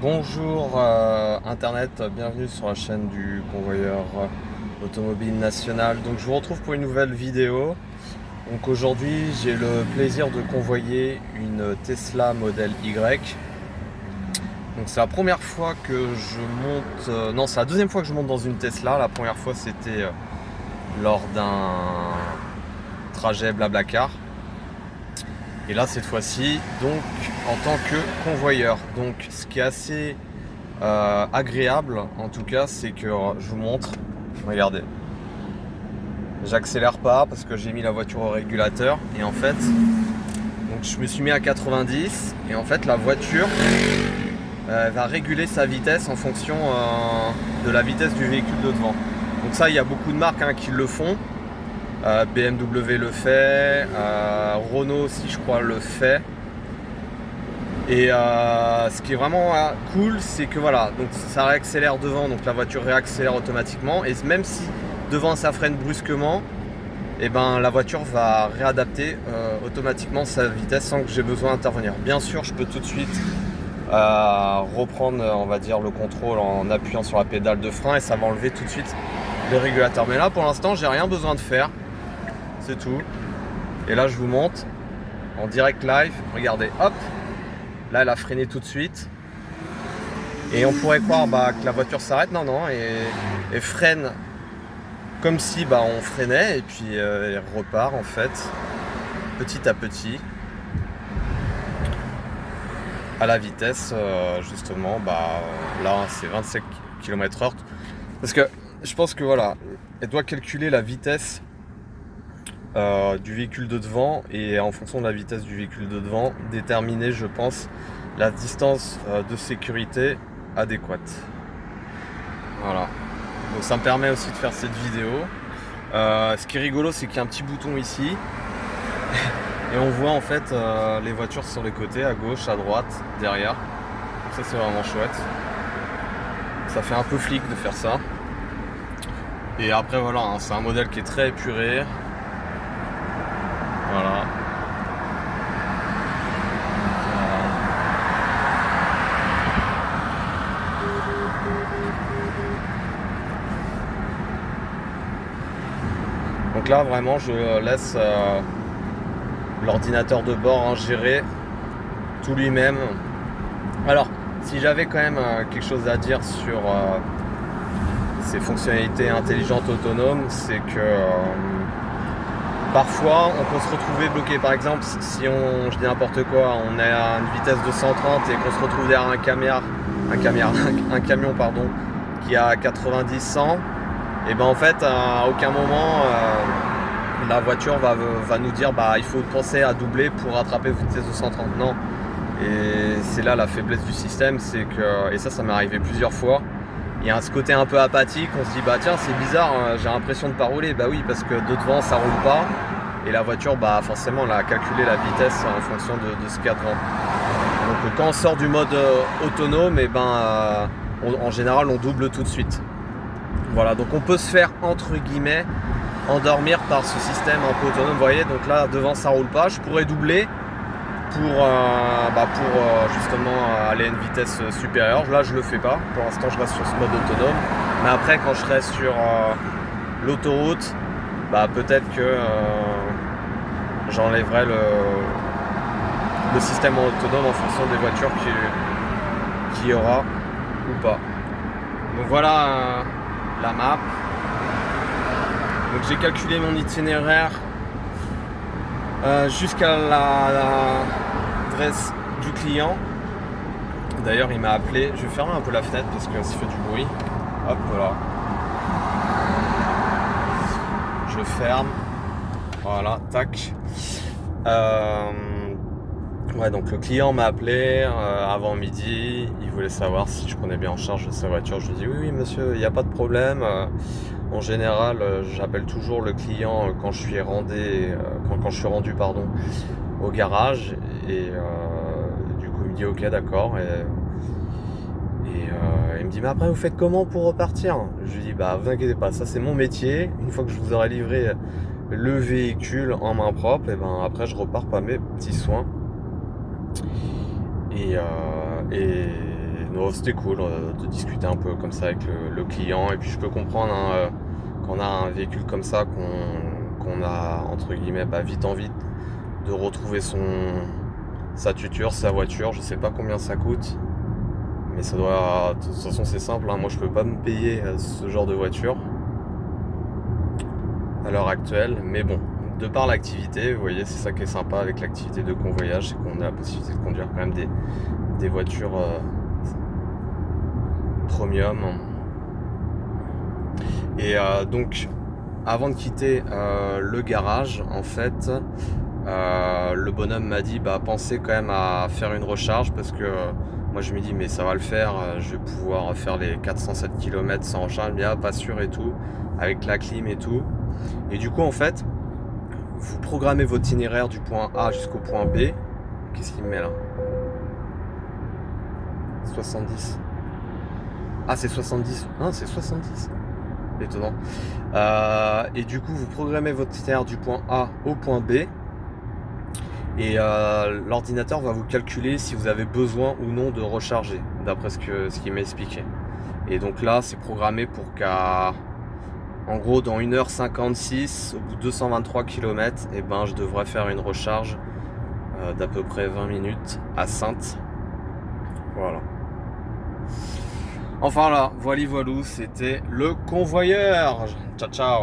Bonjour Internet, bienvenue sur la chaîne du convoyeur automobile national. Donc je vous retrouve pour une nouvelle vidéo. Donc aujourd'hui j'ai le plaisir de convoyer une Tesla Model Y. Donc c'est la première fois que je monte, non c'est la deuxième fois que je monte dans une Tesla. La première fois c'était lors d'un trajet Blablacar. Et là cette fois-ci donc en tant que convoyeur. Donc ce qui est assez agréable en tout cas, c'est que je vous montre, regardez, j'accélère pas parce que j'ai mis la voiture au régulateur et en fait donc je me suis mis à 90 et en fait la voiture va réguler sa vitesse en fonction de la vitesse du véhicule de devant. Donc ça, il y a beaucoup de marques qui le font. BMW le fait, Renault aussi je crois le fait. Et ce qui est vraiment cool, c'est que voilà, donc ça réaccélère devant, donc la voiture réaccélère automatiquement. Et même si devant ça freine brusquement, et ben la voiture va réadapter automatiquement sa vitesse sans que j'ai besoin d'intervenir. Bien sûr, je peux tout de suite reprendre, on va dire, le contrôle en appuyant sur la pédale de frein et ça va enlever tout de suite le régulateur. Mais là, pour l'instant, j'ai rien besoin de faire, c'est tout. Et là, je vous montre en direct live. Regardez, hop. Là, elle a freiné tout de suite. Et on pourrait croire que la voiture s'arrête. Non, non. Et freine comme si on freinait. Et puis, elle repart, en fait, petit à petit, à la vitesse, justement, là, c'est 27 km/h. Parce que je pense que, voilà, elle doit calculer la vitesse du véhicule de devant et en fonction de la vitesse du véhicule de devant déterminer, je pense, la distance de sécurité adéquate. Voilà, donc ça me permet aussi de faire cette vidéo. Ce qui est rigolo, c'est qu'il y a un petit bouton ici et on voit en fait les voitures sur les côtés, à gauche, à droite, derrière. Donc ça, c'est vraiment chouette, ça fait un peu flic de faire ça. Et après voilà, c'est un modèle qui est très épuré. Voilà. Donc là vraiment je laisse l'ordinateur de bord gérer tout lui-même. Alors si j'avais quand même quelque chose à dire sur ces fonctionnalités intelligentes autonomes, c'est que parfois on peut se retrouver bloqué. Par exemple, si je dis n'importe quoi, on est à une vitesse de 130 et qu'on se retrouve derrière un camion pardon, qui a 90-100, et en fait à aucun moment la voiture va nous dire il faut penser à doubler pour rattraper une vitesse de 130. Non. Et c'est là la faiblesse du système, c'est que, et ça m'est arrivé plusieurs fois, il y a ce côté un peu apathique, on se dit tiens c'est bizarre, j'ai l'impression de pas rouler. Oui, parce que de devant ça roule pas et la voiture forcément elle a calculé la vitesse en fonction de ce qu'il y a devant. Donc quand on sort du mode autonome, en général on double tout de suite. Voilà, donc on peut se faire entre guillemets endormir par ce système un peu autonome. Vous voyez, donc là devant ça roule pas, je pourrais doubler pour justement aller à une vitesse supérieure. Là je le fais pas, pour l'instant je reste sur ce mode autonome, mais après quand je serai sur l'autoroute, peut-être que j'enlèverai le système autonome en fonction des voitures qu'il y aura ou pas. Donc voilà la map. Donc j'ai calculé mon itinéraire jusqu'à l'adresse du client. D'ailleurs il m'a appelé, je vais fermer un peu la fenêtre parce que ça fait du bruit. Hop voilà. Je ferme. Voilà, tac. Ouais, donc le client m'a appelé avant midi, il voulait savoir si je prenais bien en charge sa voiture. Je lui ai dit oui monsieur, il n'y a pas de problème. En général, j'appelle toujours le client quand je suis rendu au garage. Et du coup, il me dit ok, d'accord. Et il me dit mais après, vous faites comment pour repartir? Je lui dis vous inquiétez pas, ça c'est mon métier. Une fois que je vous aurai livré le véhicule en main propre, et après je repars par mes petits soins. Et Non, c'était cool de discuter un peu comme ça avec le client. Et puis je peux comprendre hein, qu'on a un véhicule comme ça, qu'on a entre guillemets vite en vite de retrouver sa tuture, sa voiture. Je sais pas combien ça coûte, mais ça doit. De toute façon c'est simple, hein, moi je peux pas me payer ce genre de voiture à l'heure actuelle. Mais bon, de par l'activité, vous voyez, c'est ça qui est sympa avec l'activité de convoyage, c'est qu'on a la possibilité de conduire quand même des voitures premium. Et donc avant de quitter le garage, en fait le bonhomme m'a dit pensez quand même à faire une recharge, parce que moi je me dis mais ça va le faire, je vais pouvoir faire les 407 km sans recharge. Il me dit pas sûr et tout, avec la clim et tout. Et du coup en fait vous programmez votre itinéraire du point A jusqu'au point B. Qu'est-ce qu'il me met là? 70. Ah c'est 70. Non c'est 70. Étonnant. Et du coup vous programmez votre itinéraire du point A au point B. Et l'ordinateur va vous calculer si vous avez besoin ou non de recharger, d'après ce qu'il m'a expliqué. Et donc là c'est programmé pour qu'à en gros dans 1h56 au bout de 223 km, et je devrais faire une recharge d'à peu près 20 minutes à Saintes. Voilà. Enfin là, voilou, c'était le convoyeur. Ciao ciao.